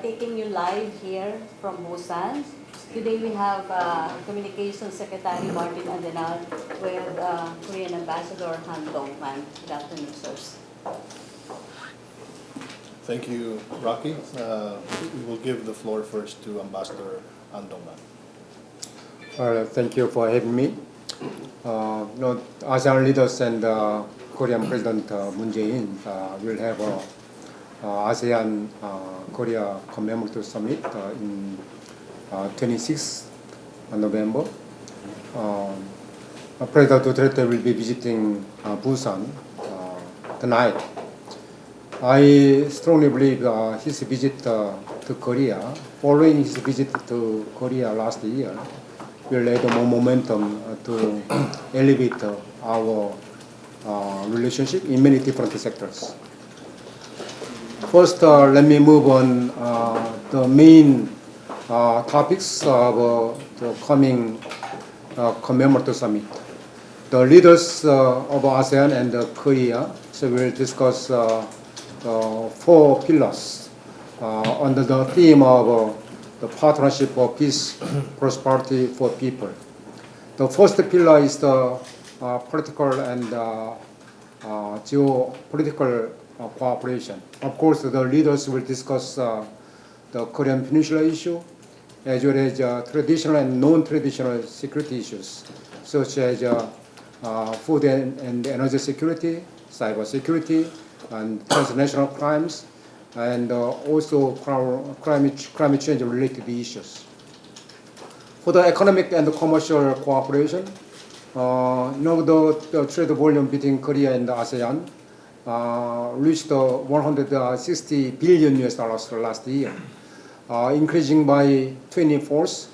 taking you live here from Busan. Today we have Communications Secretary Martin Andanar with Korean Ambassador Haeundae. Good afternoon, sirs. Thank you, Rocky. We will give the floor first to Ambassador Haeundae. Thank you for having me. ASEAN leaders and Korean President Moon Jae-in will have ASEAN Korea Commemorative Summit in 26th November. President Duterte will be visiting Busan tonight. I strongly believe his visit to Korea, following his visit to Korea last year, will add more momentum to elevate our relationship in many different sectors. First, let me move on the main topics of the coming commemorative summit. The leaders of ASEAN and Korea will discuss 4 pillars under the theme of the partnership for peace, prosperity for people. The first pillar is the political and geopolitical cooperation. Of course, the leaders will discuss the Korean Peninsula issue, as well as traditional and non-traditional security issues, such as food and energy security, cyber security, and transnational crimes, and also climate change related issues. For the economic and commercial cooperation, the trade volume between Korea and ASEAN reached 160 billion US dollars last year, increasing by 24th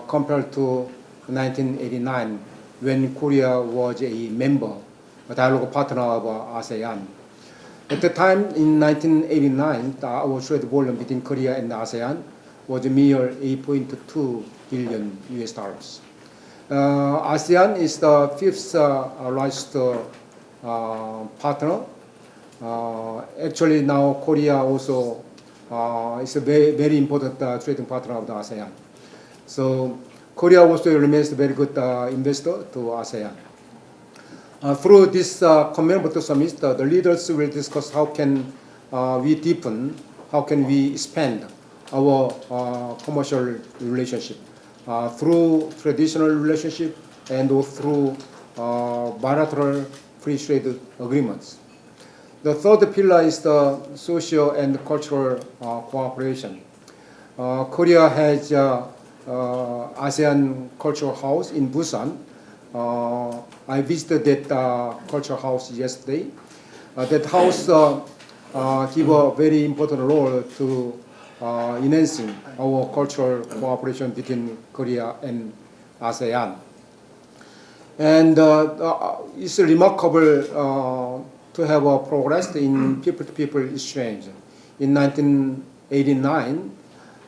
compared to 1989, when Korea was a member, a dialogue partner of ASEAN. At the time, in 1989, our trade volume between Korea and ASEAN was a mere 8.2 billion US dollars. ASEAN is the 5th largest partner. Actually, now Korea also is a very, very important trading partner of the ASEAN. So Korea also remains a very good investor to ASEAN. Through this commemorative summit, the leaders will discuss how can we deepen, how can we expand our commercial relationship through traditional relationship and through bilateral free trade agreements. The third pillar is the social and cultural cooperation. Korea has ASEAN Cultural House in Busan. I visited that cultural house yesterday. That house gives a very important role to enhancing our cultural cooperation between Korea and ASEAN. And it's remarkable to have a progress in people-to-people exchange. In 1989,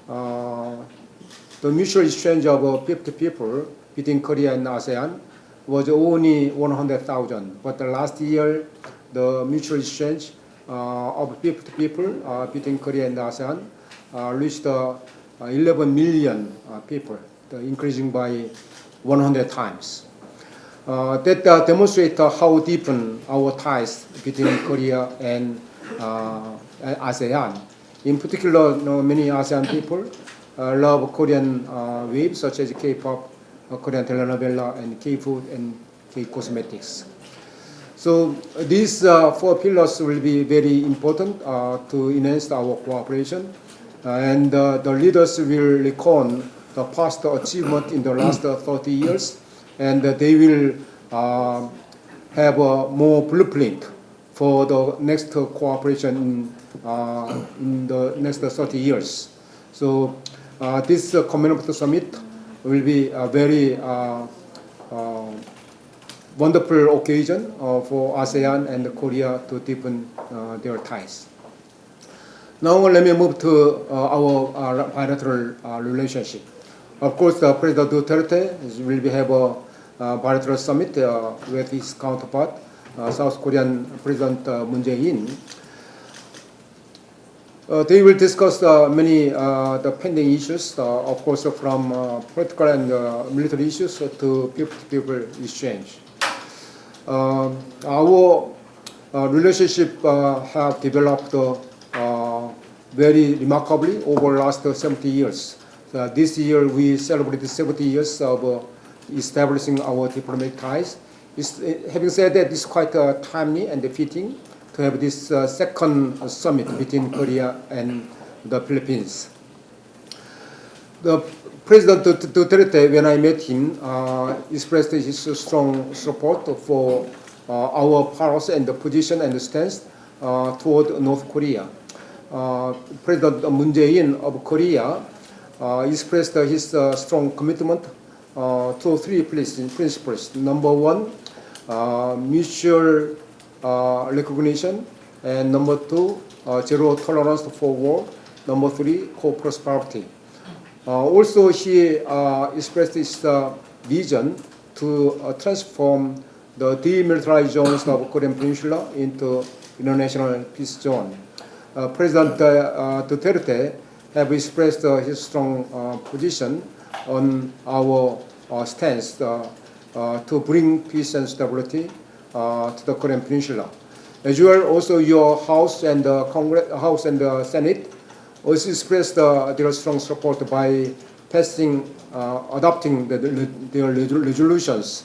the mutual exchange of people-to-people between Korea and ASEAN was only 100,000. But last year, the mutual exchange of people-to-people between Korea and ASEAN reached 11 million people, increasing by 100 times. That demonstrates how deepen our ties between Korea and ASEAN. In particular, many ASEAN people love Korean waves such as K-pop, Korean telenovela, and K-food and K-cosmetics. So these 4 pillars will be very important to enhance our cooperation, and the leaders will recall the past achievement in the last 30 years, and they will have a more blueprint for the next cooperation in the next 30 years. So this commemorative summit will be a very wonderful occasion for ASEAN and Korea to deepen their ties. Now let me move to our bilateral relationship. Of course, President Duterte will have a bilateral summit with his counterpart, South Korean President Moon Jae-in. They will discuss many the pending issues, of course, from political and military issues to people-to-people exchange. Our relationship have developed very remarkably over the last 70 years. This year we celebrated 70 years of establishing our diplomatic ties. Having said that, it's quite timely and fitting to have this second summit between Korea and the Philippines. The President Duterte, when I met him, expressed his strong support for our policy and the position and the stance toward North Korea. President Moon Jae-in of Korea expressed his strong commitment to three principles. Number one, mutual recognition, and number two, zero tolerance for war, number three, co-prosperity. Also, he expressed his vision to transform the demilitarized zones of Korean Peninsula into international peace zone. President Duterte have expressed his strong position on our stance to bring peace and stability to the Korean Peninsula. As well, also your House and House and the Senate also expressed their strong support by adopting their resolutions.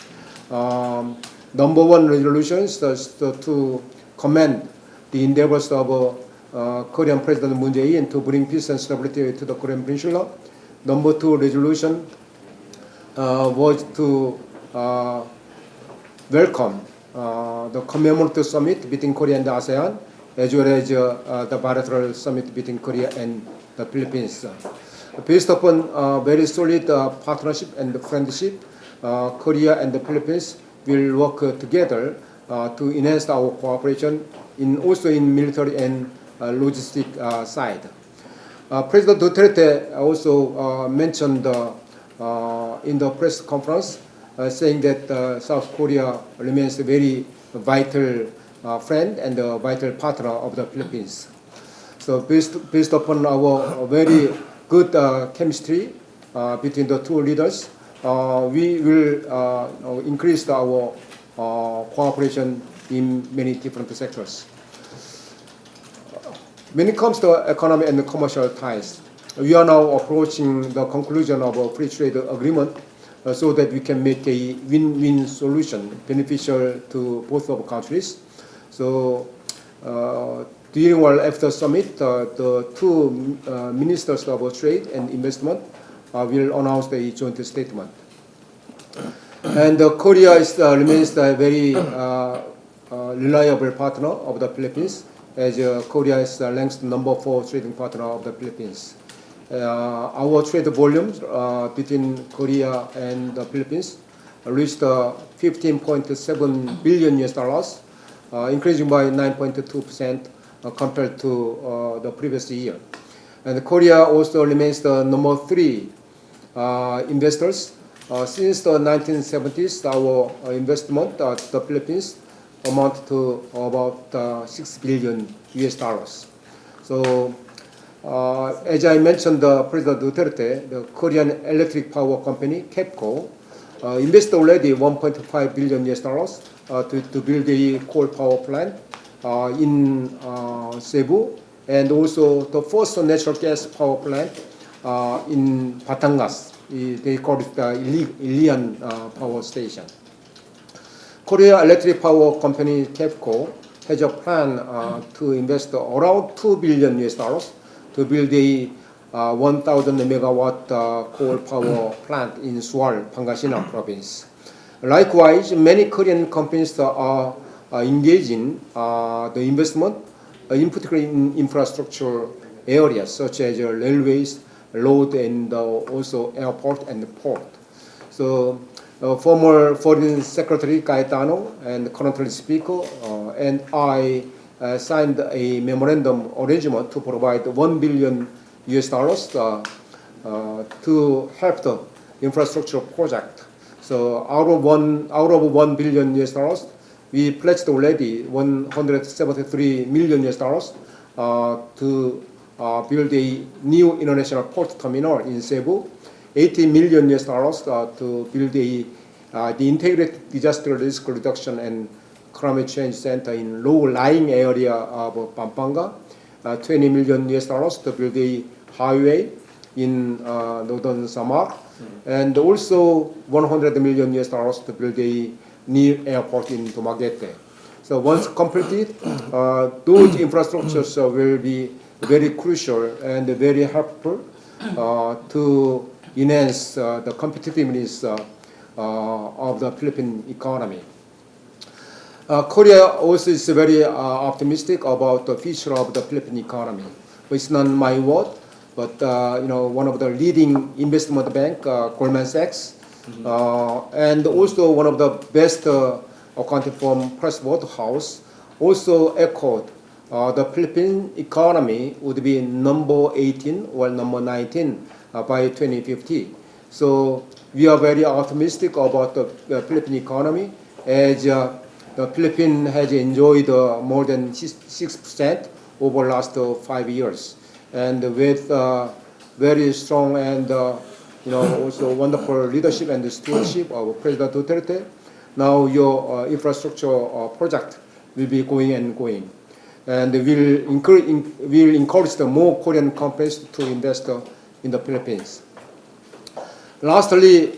Number one resolution is to commend the endeavors of Korean President Moon Jae-in to bring peace and stability to the Korean Peninsula. Number two resolution was to welcome the commemorative summit between Korea and the ASEAN, as well as the bilateral summit between Korea and the Philippines. Based upon very solid partnership and friendship, Korea and the Philippines will work together to enhance our cooperation also in military and logistic side. President Duterte also mentioned in the press conference saying that South Korea remains a very vital friend and a vital partner of the Philippines. So based upon our very good chemistry between the two leaders, we will increase our cooperation in many different sectors. When it comes to economic and commercial ties, we are now approaching the conclusion of a free trade agreement so that we can make a win-win solution beneficial to both of countries. So during or after summit, the two ministers of trade and investment will announce a joint statement. And Korea remains a very reliable partner of the Philippines, as Korea is ranked number 4 trading partner of the Philippines. Our trade volumes between Korea and the Philippines reached $15.7 billion, increasing by 9.2% compared to the previous year. And Korea also remains the number 3 investors. Since the 1970s, our investment to the Philippines amount to about $6 billion. So, as I mentioned, President Duterte, the Korean Electric Power Company, KEPCO, invested already $1.5 billion to build a coal power plant in Cebu, and also the first natural gas power plant in Batangas. They call it the Ilian Power Station. Korea Electric Power Company, KEPCO, has a plan to invest around $2 billion to build a 1,000 megawatt coal power plant in Sual, Pangasinan province. Likewise, many Korean companies are engaging the investment, in particular in infrastructure areas such as railways, road, and also airport and port. So, former Foreign Secretary Cayetano and currently Speaker and I signed a memorandum arrangement to provide $1 billion to help the infrastructure project. So out of $1 billion, we pledged already $173 million to build a new international port terminal in Cebu, $80 million to build the integrated disaster risk reduction and climate change center in low-lying area of Pampanga, $20 million to build a highway in northern Samar, and also $100 million to build a new airport in Dumaguete. So once completed, those infrastructures will be very crucial and very helpful to enhance the competitiveness of the Philippine economy. Korea also is very optimistic about the future of the Philippine economy. It's not my word, but one of the leading investment bank, Goldman Sachs, and also one of the best accounting firm, Pricewaterhouse, also echoed the Philippine economy would be number 18 or number 19 by 2050. So we are very optimistic about the Philippine economy, as the Philippines has enjoyed more than 6% over the last 5 years, and with very strong and also wonderful leadership and stewardship of President Duterte. Now your infrastructure project will be going and going, and will encourage the more Korean companies to invest in the Philippines. Lastly,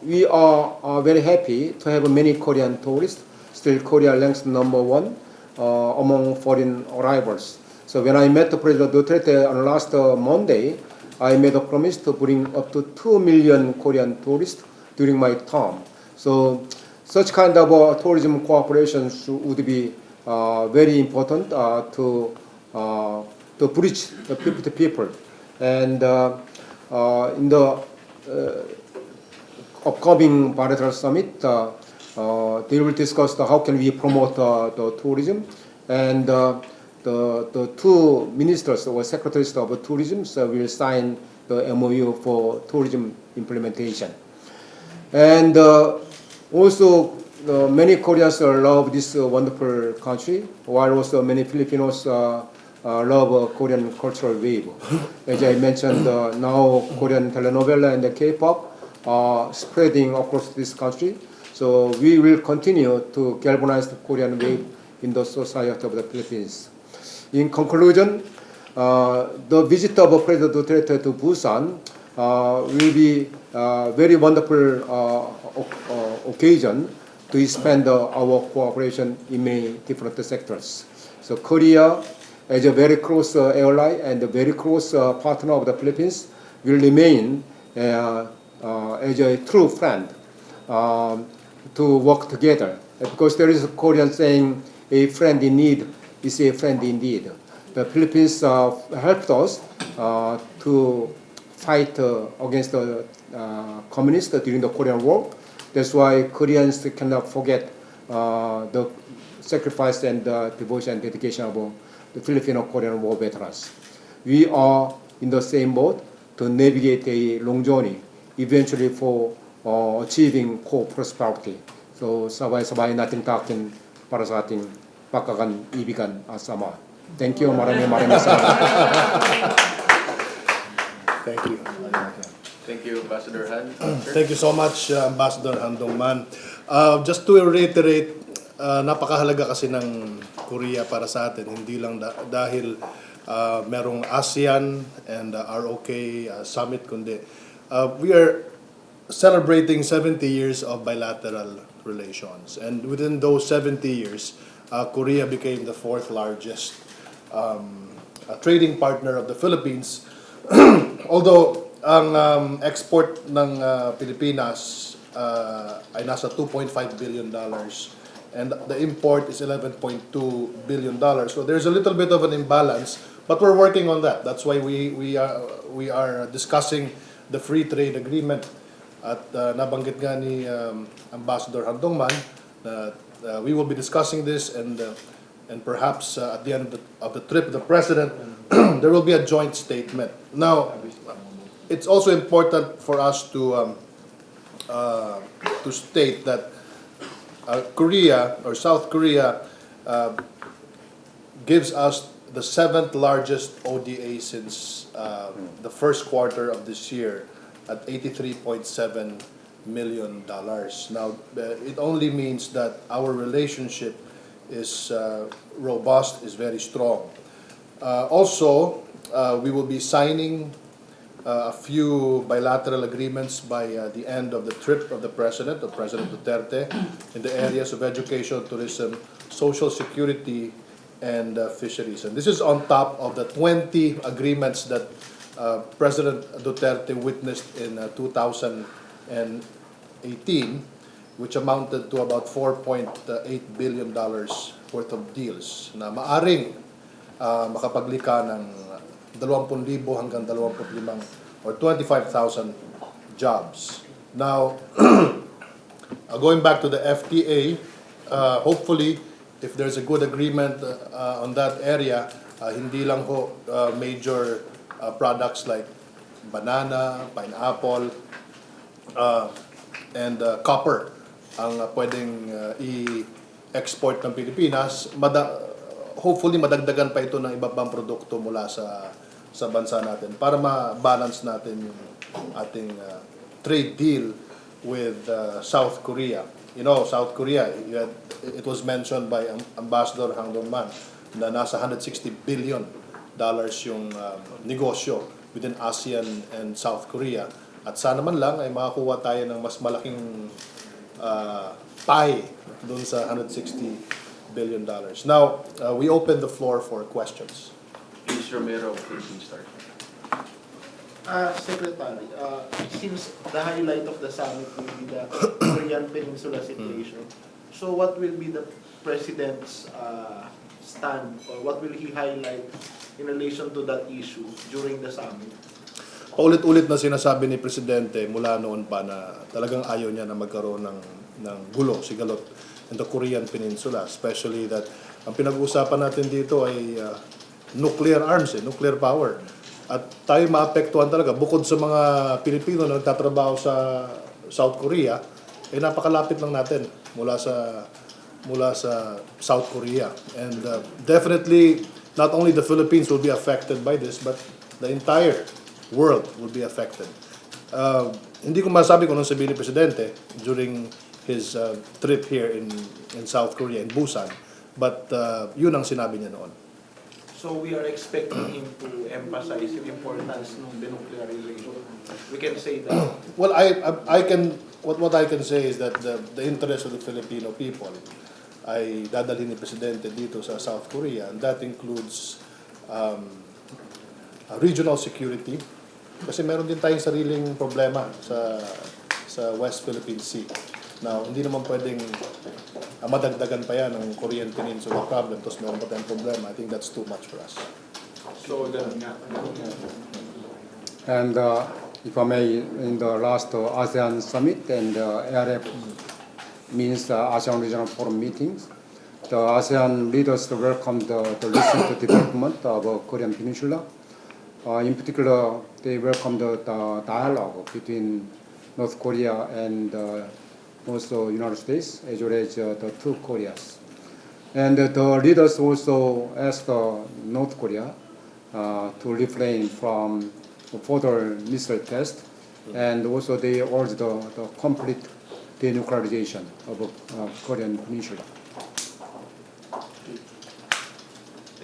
we are very happy to have many Korean tourists. Still, Korea ranks number 1 among foreign arrivals. So when I met President Duterte on last Monday, I made a promise to bring up to 2 million Korean tourists during my term. So such kind of tourism cooperation would be very important to bridge the people. And in the upcoming bilateral summit, they will discuss how can we promote the tourism, and the two ministers or secretaries of tourism will sign the MOU for tourism implementation. And also many Koreans love this wonderful country, while also many Filipinos love Korean cultural wave. As I mentioned, now Korean telenovela and the K-pop are spreading across this country. So we will continue to galvanize the Korean wave in the society of the Philippines. In conclusion, the visit of President Duterte to Busan will be a very wonderful occasion to expand our cooperation in many different sectors. So Korea, as a very close ally and a very close partner of the Philippines, will remain as a true friend to work together. Because there is a Korean saying, a friend in need is a friend indeed. The Philippines helped us to fight against the communists during the Korean War. That's why Koreans cannot forget the sacrifice and devotion and dedication of the Filipino-Korean War veterans. We are in the same boat to navigate a long journey, eventually for achieving co-prosperity. So sabay-sabay natin takin para sa ating pagkakan-ibigan sama. Thank you. Maraming salamat. Thank you. Thank you, Ambassador Han. Thank you so much, Ambassador Han Dong-man. Just to reiterate, napakahalaga kasi ng Korea para sa atin, hindi lang dahil merong ASEAN and ROK summit, kundi we are celebrating 70 years of bilateral relations. And within those 70 years, Korea became the 4th largest trading partner of the Philippines. Although ang export ng Pilipinas ay nasa $2.5 billion and the import is $11.2 billion. So there's a little bit of an imbalance, but we're working on that. That's why we are discussing the free trade agreement. At nabanggit nga ni Ambassador Han Dong-man that we will be discussing this, and perhaps at the end of the trip, the President, there will be a joint statement. Now, it's also important for us to state that Korea or South Korea gives us the seventh largest ODA since the first quarter of this year at $83.7 million. Now, it only means that our relationship is robust, is very strong. Also, we will be signing a few bilateral agreements by the end of the trip of President Duterte, in the areas of education, tourism, social security, and fisheries. And this is on top of the 20 agreements that President Duterte witnessed in 2018, which amounted to about $4.8 billion worth of deals na maaring makapaglikha ng 20,000 hanggang 25,000 or 25,000 jobs. Now, going back to the FTA, hopefully, if there's a good agreement on that area, hindi lang ho major products like banana, pineapple, and copper ang pwedeng i-export ng Pilipinas. Hopefully madagdagan pa ito ng iba pang produkto mula sa bansa natin para ma-balance natin yung ating trade deal with South Korea. You know, South Korea, it was mentioned by Ambassador Haeundae na nasa $160 billion yung negosyo within ASEAN and South Korea. At sana man lang ay makakuha tayo ng mas malaking pie doon sa $160 billion. Now, we open the floor for questions. Please, Romero, Philippine start. Secretary, since the highlight of the summit will be the Korean Peninsula situation, so what will be the President's stand, or what will he highlight in relation to that issue during the summit? Paulit-ulit na sinasabi ni Presidente mula noon pa na talagang ayaw niya na magkaroon ng gulo, sigalot in the Korean Peninsula, especially that ang pinag-uusapan natin dito ay nuclear arms, nuclear power. At tayo maapektuhan talaga, bukod sa mga Pilipino na nagtatrabaho sa South Korea, ay napakalapit lang natin mula sa South Korea. And definitely, not only the Philippines will be affected by this, but the entire world will be affected. Hindi ko masabi kung anong sabihin ni Presidente during his trip here in South Korea, in Busan, but yun ang sinabi niya noon. So we are expecting him to emphasize the importance ng nuclear relation. We can say that. Well, I can what I can say is that the interest of the Filipino people ay dadalhin ni Presidente dito sa South Korea, and that includes regional security, kasi meron din tayong sariling problema sa West Philippine Sea. Now, hindi naman pwedeng madagdagan pa yan ng Korean Peninsula problem, tapos meron pa tayong problema. I think that's too much for us. So And if I may, in the last ASEAN summit and ARF means ASEAN Regional Forum meetings, the ASEAN leaders welcomed the recent development of Korean Peninsula. In particular, they welcomed the dialogue between North Korea and also United States, as well as the two Koreas. And the leaders also asked North Korea to refrain from further missile tests, and also they urged the complete denuclearization of Korean Peninsula.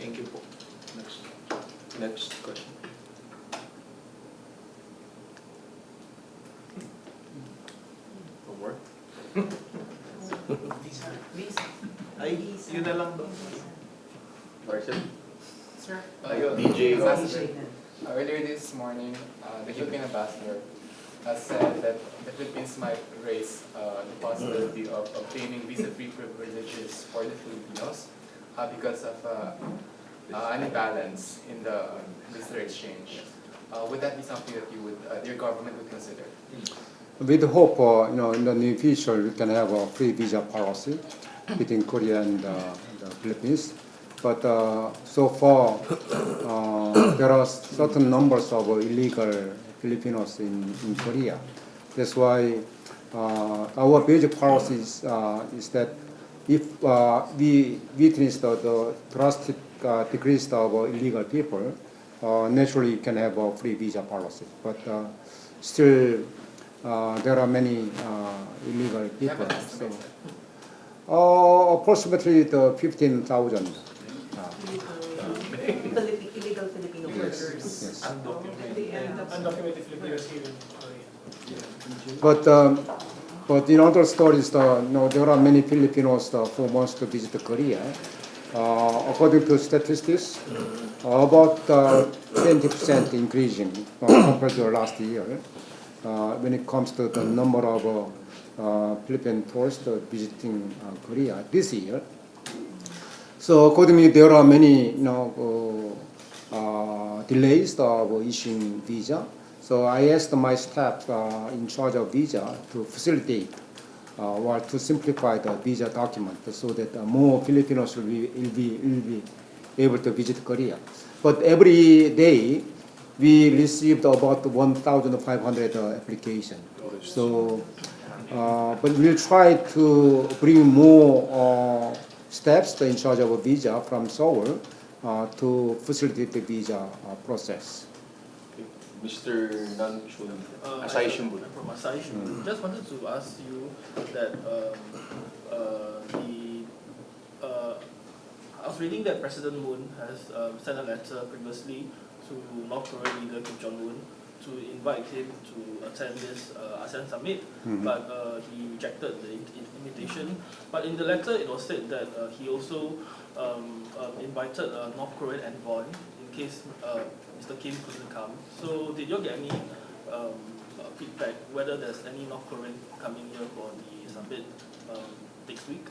thank you po. Next question. For more? Ay, yun na lang doon. Marcel? Sir, DJ. earlier this morning, the Philippine ambassador has said that the Philippines might raise the possibility of obtaining visa-free privileges for the Filipinos because of an imbalance in the visitor exchange. Would that be something that your government would consider? With hope, in the near future, we can have a free visa policy between Korea and the Philippines. But so far, there are certain numbers of illegal Filipinos in Korea. That's why our basic policy is that if we witness the drastic decrease of illegal people, naturally you can have a free visa policy. But still, there are many illegal You have people. an estimate, sir? Approximately the 15,000. Illegal Filipino Yes, workers. yes. Undocumented Filipinos here in Korea. But in other stories, there are many Filipinos who wants to visit Korea. According to statistics, about 20% increasing compared to last year when it comes to the number of Philippine tourists visiting Korea this year. So accordingly, there are many delays of issuing visa. So I asked my staff in charge of visa to facilitate or to simplify the visa document so that more Filipinos will be able to visit Korea. But every day we received about 1,500 applications. So, but we'll try to bring more steps in charge of a visa from Seoul to facilitate the visa process. Mr. Nan Chun, Asahi Shimbun. From Asahi Shimbun. Just wanted to ask you that I was reading that President Moon has sent a letter previously to North Korean leader Kim Jong-un to invite him to attend this ASEAN summit, but he rejected the invitation. But in the letter, it was said that he also invited a North Korean envoy in case Mr. Kim couldn't come. So did you get any feedback whether there's any North Korean coming here for the summit next week?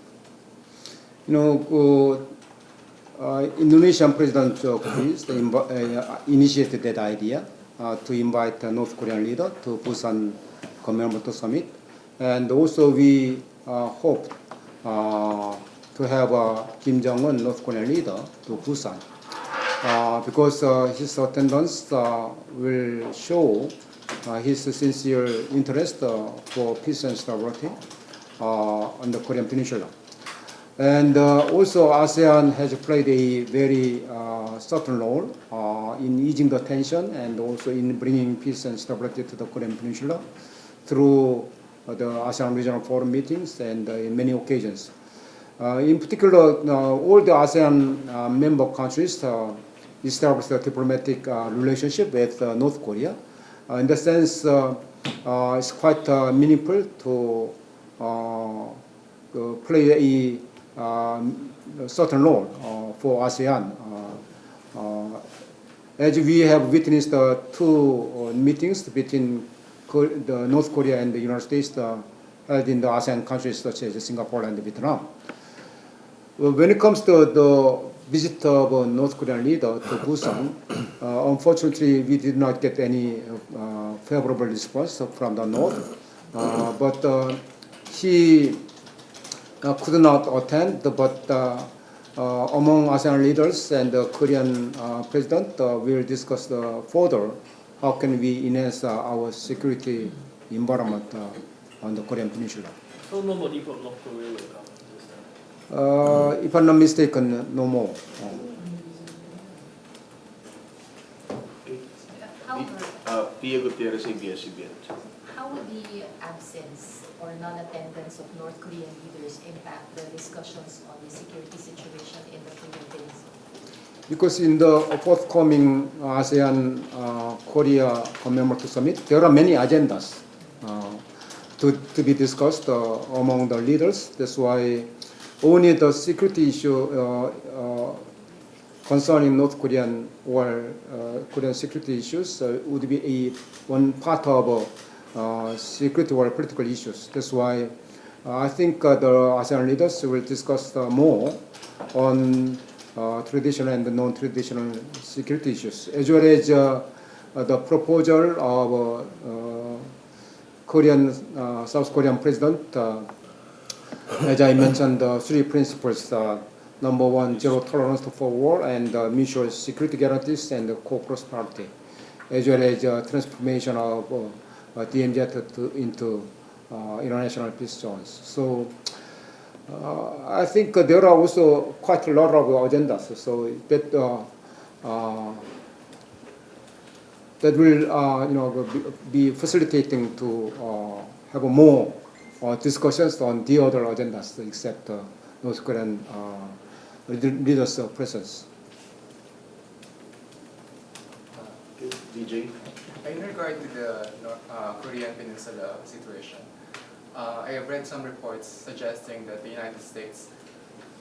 Indonesian President Jokowi initiated that idea to invite a North Korean leader to Busan Commemorative Summit, and also we hope to have Kim Jong-un, North Korean leader, to Busan because his attendance will show his sincere interest for peace and stability on the Korean Peninsula. And also ASEAN has played a very certain role in easing the tension and also in bringing peace and stability to the Korean Peninsula through the ASEAN Regional Forum meetings and in many occasions. In particular, all the ASEAN member countries established a diplomatic relationship with North Korea. In the sense, it's quite meaningful to play a certain role for ASEAN. As we have witnessed two meetings between the North Korea and the United States held in the ASEAN countries such as Singapore and Vietnam. When it comes to the visit of a North Korean leader to Busan, unfortunately we did not get any favorable response from the North, but he could not attend, but among ASEAN leaders and the Korean president, we'll discuss further how can we enhance our security environment on the Korean Peninsula. So nobody from North Korea will come this time? If I'm not mistaken, no more. Pia Gutierrez, ABS-CBN. How would the absence or non-attendance of North Korean leaders impact the discussions on the security situation in the Philippines? Because in the forthcoming ASEAN Korea Commemorative Summit, there are many agendas to be discussed among the leaders. That's why only the security issue concerning North Korean or Korean security issues would be one part of security or political issues. That's why I think the ASEAN leaders will discuss more on traditional and non-traditional security issues, as well as the proposal of Korean, South Korean president. As I mentioned, the three principles: number one, zero tolerance for war and mutual security guarantees and co-prosperity, as well as transformation of DMZ into international peace zones. So I think there are also quite a lot of agendas, so that will be facilitating to have more discussions on the other agendas except North Korean leaders' presence. DJ? In regard to the Korean Peninsula situation, I have read some reports suggesting that the United States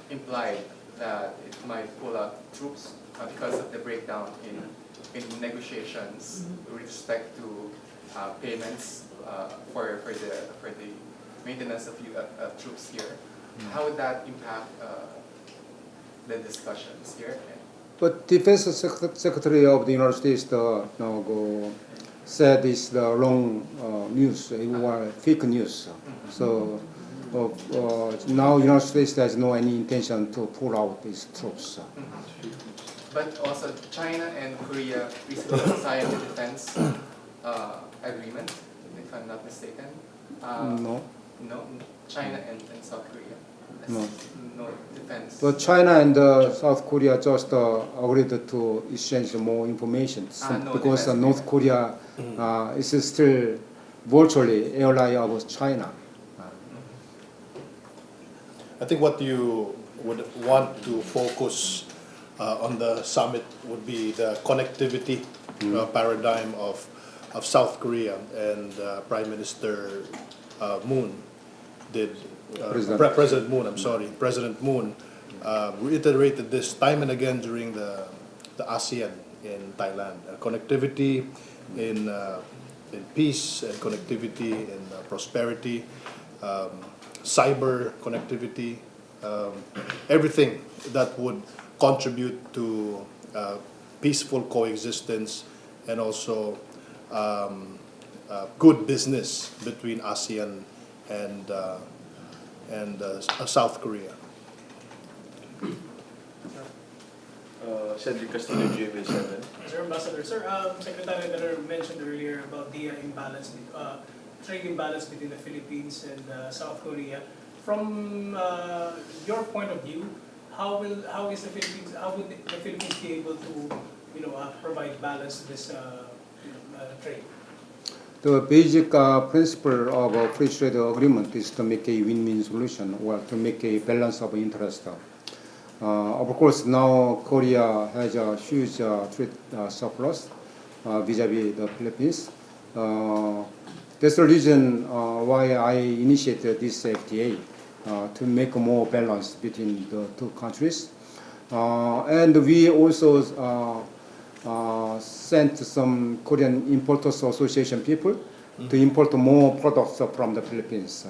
implied that it might pull out troops because of the breakdown in negotiations with respect to payments for the maintenance of troops here. How would that impact the discussions here? But Defense Secretary of the United States said it's the wrong news, or fake news. So now United States has no any intention to pull out its troops. But also China and Korea recently signed a defense agreement, if I'm not mistaken. No. No, China and South Korea. No. No defense. But China and South Korea just agreed to exchange more information No because defense North Korea is still virtually ally of China. I think what you would want to focus on the summit would be the connectivity paradigm of South Korea, and Prime Minister Moon did. President Moon, I'm sorry, President Moon reiterated this time and again during the ASEAN in Thailand. Connectivity in peace and connectivity in prosperity, cyber connectivity, everything that would contribute to peaceful coexistence and also good business between ASEAN and South Korea. Cedric Castillo, GMA7. Sir Ambassador, sir, Secretary Andanar mentioned earlier about the trade imbalance between the Philippines and South Korea. From your point of view, how would the Philippines be able to, provide balance to this trade? The basic principle of a free trade agreement is to make a win-win solution, or to make a balance of interest. Of course, now Korea has a huge trade surplus vis-a-vis the Philippines. That's the reason why I initiated this FTA, to make more balance between the two countries. And we also sent some Korean Importers Association people to import more products from the Philippines,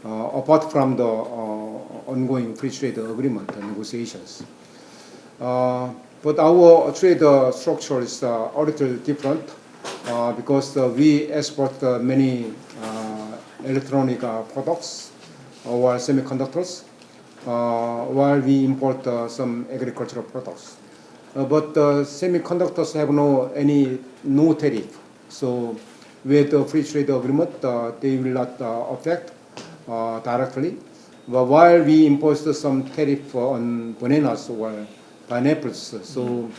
apart from the ongoing free trade agreement negotiations. But our trade structure is a little different because we export many electronic products or semiconductors, while we import some agricultural products. But semiconductors have no tariff. So with the free trade agreement, they will not affect directly. But while we imposed some tariff on bananas or pineapples, so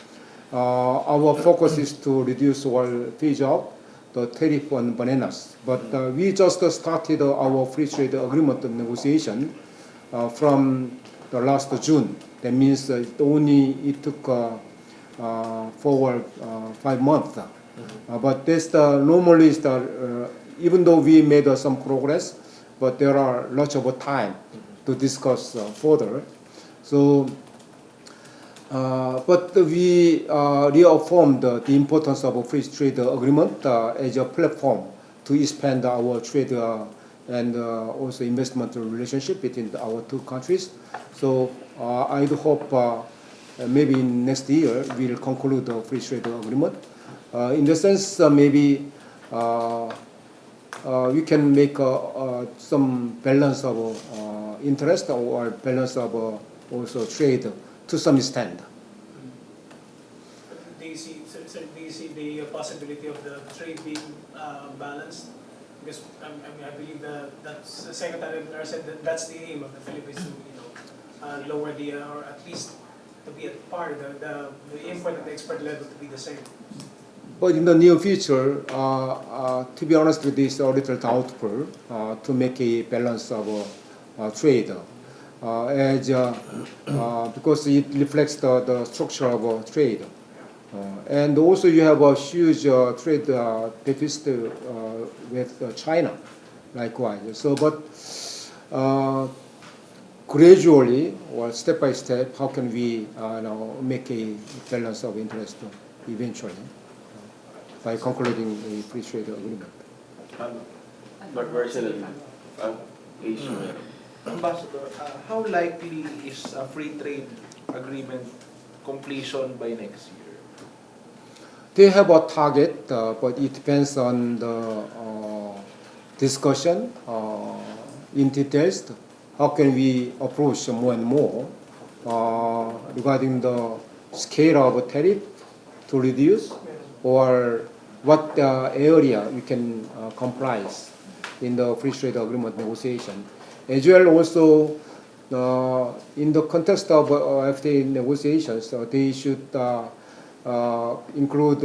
our focus is to reduce or phase out the tariff on bananas. But we just started our free trade agreement negotiation from the last June. That means it took forward 5 months. But this normally is even though we made some progress, but there are lots of time to discuss further. So, but we reaffirmed the importance of a free trade agreement as a platform to expand our trade and also investment relationship between our two countries. So I hope maybe next year we'll conclude the free trade agreement. In the sense, maybe we can make some balance of interest or balance of also trade to some extent. Do you see the possibility of the trade being balanced Because I believe that's Secretary Andanar said that that's the aim of the Philippines to lower the or at least to be at par the import and export level to be the same. But in the near future, to be honest with this, a little doubtful to make a balance of trade, because it reflects the structure of trade. And also you have a huge trade deficit with China, likewise. So, but gradually or step by step, how can we make a balance of interest eventually by concluding a free trade agreement? Marcelo, Asia. Ambassador, how likely is a free trade agreement completion by next year? They have a target, but it depends on the discussion in details. How can we approach more and more regarding the scale of tariff to reduce, or what area we can comprise in the free trade agreement negotiation. As well, also in the context of FTA negotiations, they should include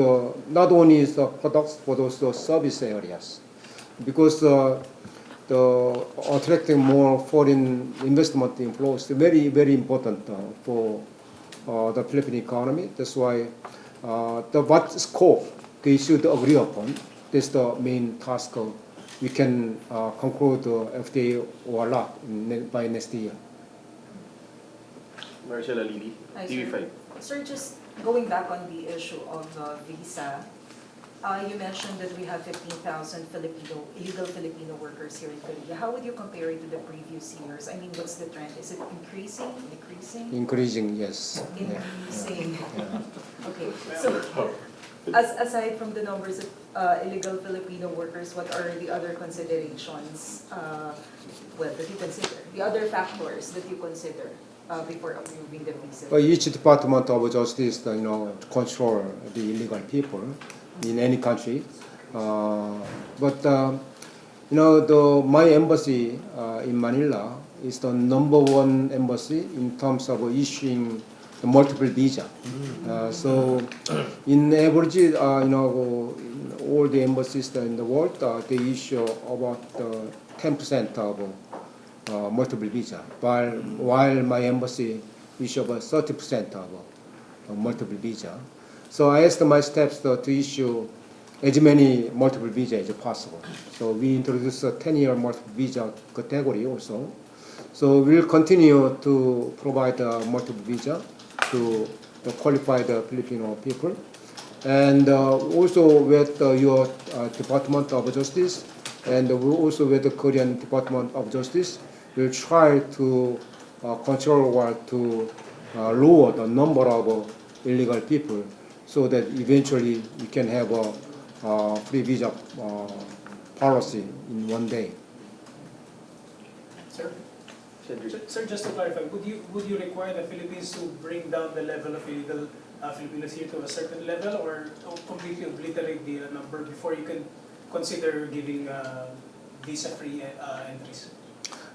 not only the products but also service areas, because the attracting more foreign investment inflows is very, very important for the Philippine economy. That's why what scope they should agree upon. That's the main task. We can conclude FTA or not by next year. Marcelo Lili, Hi, TV5. sir. Sir, just going back on the issue of visa, you mentioned that we have 15,000 illegal Filipino workers here in Korea. How would you compare it to the previous years? I mean, what's the trend? Is it increasing, decreasing? Increasing, yes. Increasing. Yeah. Okay, so aside from the numbers of illegal Filipino workers, what are the other considerations, that you consider? The other factors that you consider before approving the visa? But each Department of Justice, control the illegal people in any country. But my embassy in Manila is the #1 embassy in terms of issuing the multiple visa. So, in average, in all the embassies in the world, they issue about 10% of multiple visa, while my embassy issue about 30% of multiple visa. So I asked my staff to issue as many multiple visa as possible. So we introduced a 10-year multiple visa category also. So we'll continue to provide multiple visa to the qualified Filipino people. And also with your Department of Justice, and also with the Korean Department of Justice, we'll try to control or to lower the number of illegal people, so that eventually we can have a free visa policy in one day. Sir? Cedric. Sir, just to clarify, would you require the Philippines to bring down the level of illegal Filipinos here to a certain level, or completely obliterate the number before you can consider giving visa-free entries?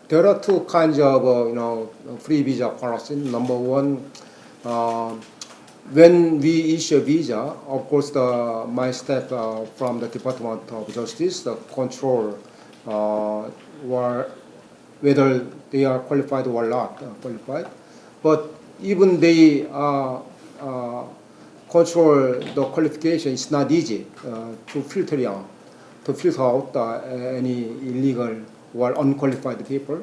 There are two kinds of free visa policy. Number one, when we issue visa, of course, my staff from the Department of Justice control whether they are qualified or not qualified. But even they control the qualification, it's not easy to filter out any illegal or unqualified people.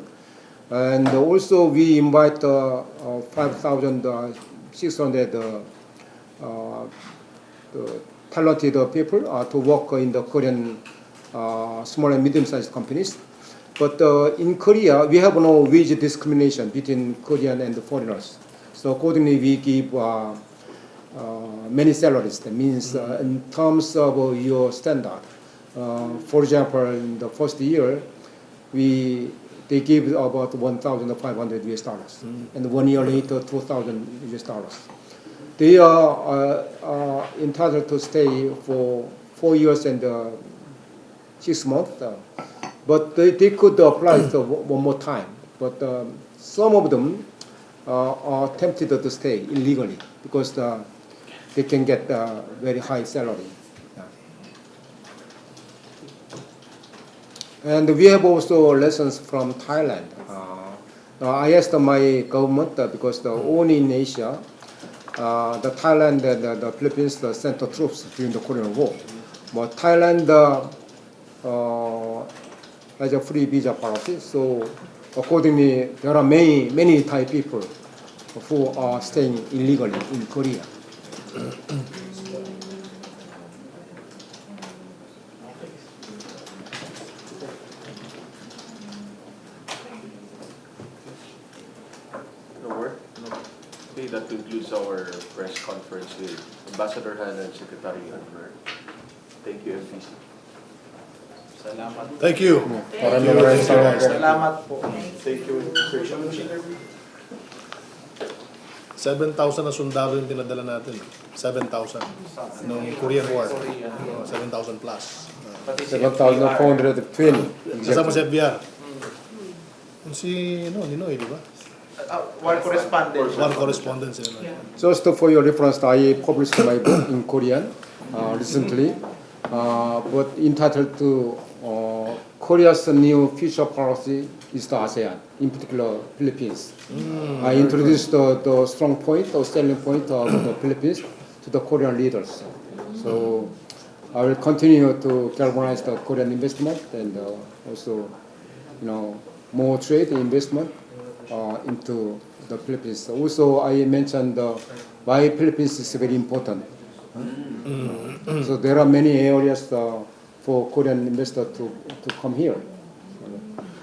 And also we invite 5,600 talented people to work in the Korean small and medium-sized companies. But in Korea, we have no wage discrimination between Korean and foreigners. So accordingly, we give many salaries. That means in terms of your standard. For example, in the first year, they give about $1,500, and 1 year later, $2,000. They are entitled to stay for 4 years and 6 months. But they could apply it one more time. But some of them are tempted to stay illegally because they can get very high salary. And we have also lessons from Thailand. I asked my government because only in Asia, the Thailand and the Philippines sent the troops during the Korean War. But Thailand has a free visa policy, so accordingly, there are many Thai people who are staying illegally in Korea. No work? Okay, that concludes our press conference with Ambassador Haeundae and Secretary Andanar. Thank you, MPC. Salamat. Thank you. Salamat po. Thank you, Sir Shang. 7,000 na sundalo yung dinadala natin. 7,000. Nung Korean War. 7,000 plus. 7,420. Kasama sa FBR. Si Ninoy, di ba? War correspondent. War correspondent si Ninoy. Just for your reference, I published my book in Korean recently, but entitled to Korea's new future policy is the ASEAN, in particular Philippines. I introduced the strong point or selling point of the Philippines to the Korean leaders. So I will continue to galvanize the Korean investment and also, more trade investment into the Philippines. Also, I mentioned why Philippines is very important. So there are many areas for Korean investors to come here.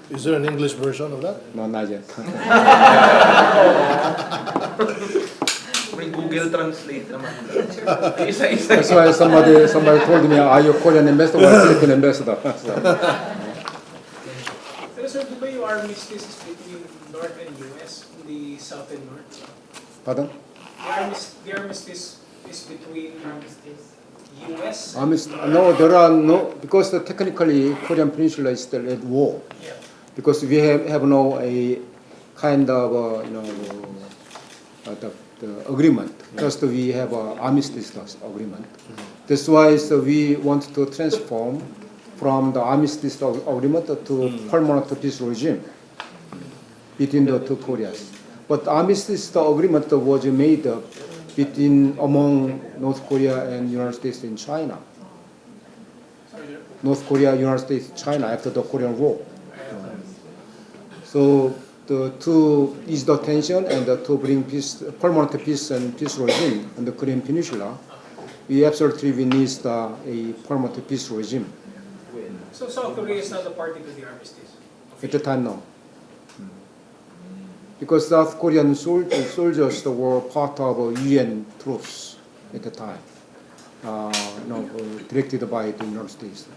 Is there an English version of that? No, not yet. May Google Translate naman. That's why somebody told me, are you a Korean investor or a Philippine investor? Pero sir, di ba yung armistice is between North and US, the South and North? Pardon? The armistice is between US? No, there are no, because technically Korean Peninsula is still at war. Yeah. Because we have no a kind of the agreement. Just we have an armistice agreement. That's why we want to transform from the armistice agreement to permanent peace regime between the two Koreas. But armistice agreement was made among North Korea and United States and China. North Korea, United States, China after the Korean War. So to ease the tension and to bring peace, permanent peace and peace regime in the Korean Peninsula, we absolutely need a permanent peace regime. So South Korea is not a party to the armistice? At the time, no. Because South Korean soldiers were part of UN troops at the time, directed by the United States.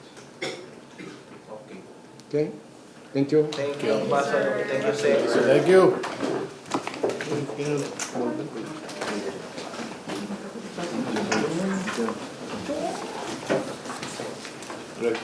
Okay. Okay? Thank you. Thank you, Ambassador. Thank you, sir. Thank you. Great.